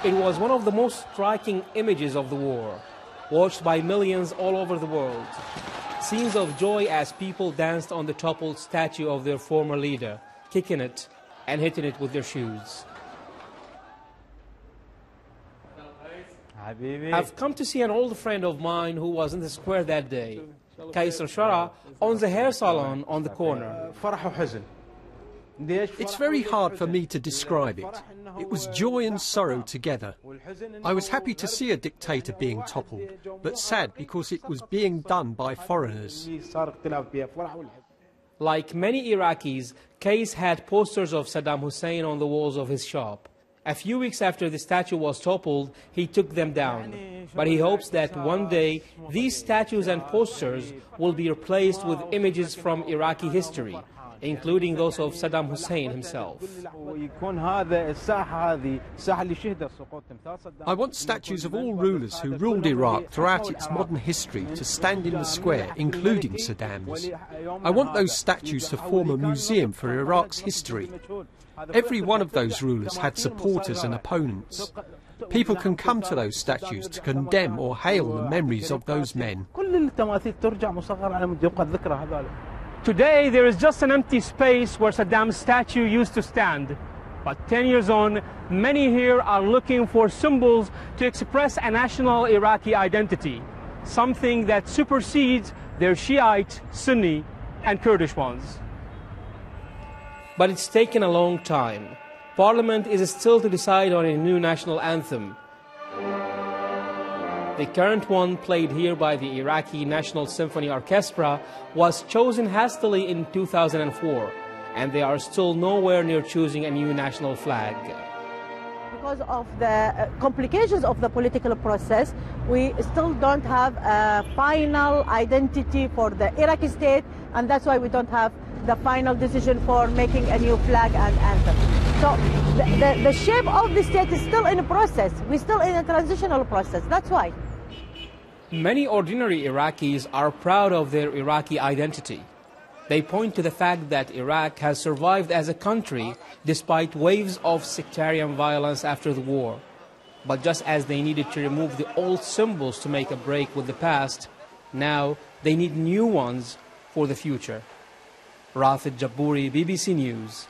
It was one of the most striking images of the war, watched by millions all over the world. Scenes of joy as people danced on the toppled statue of their former leader, kicking it and hitting it with their shoes. I've come to see an old friend of mine who was in the square that day. Kais Shara owns a hair salon on the corner. It's very hard for me to describe it. It was joy and sorrow together. I was happy to see a dictator being toppled, but sad because it was being done by foreigners. Like many Iraqis, Kais had posters of Saddam Hussein on the walls of his shop. A few weeks after the statue was toppled, he took them down. But he hopes that one day these statues and posters will be replaced with images from Iraqi history, including those of Saddam Hussein himself. I want statues of all rulers who ruled Iraq throughout its modern history to stand in the square, including Saddam's. I want those statues to form a museum for Iraq's history. Every one of those rulers had supporters and opponents. People can come to those statues to condemn or hail the memories of those men. Today, there is just an empty space where Saddam's statue used to stand. But 10 years on, many here are looking for symbols to express a national Iraqi identity, something that supersedes their Shiite, Sunni, and Kurdish ones. But it's taken a long time. Parliament is still to decide on a new national anthem. The current one, played here by the Iraqi National Symphony Orchestra, was chosen hastily in 2004, and they are still nowhere near choosing a new national flag. Because of the complications of the political process, we still don't have a final identity for the Iraqi state, and that's why we don't have the final decision for making a new flag and anthem. So the shape of the state is still in a process. We're still in a transitional process. That's why. Many ordinary Iraqis are proud of their Iraqi identity. They point to the fact that Iraq has survived as a country despite waves of sectarian violence after the war. But just as they needed to remove the old symbols to make a break with the past, now they need new ones for the future. Rafid Jabouri, BBC News.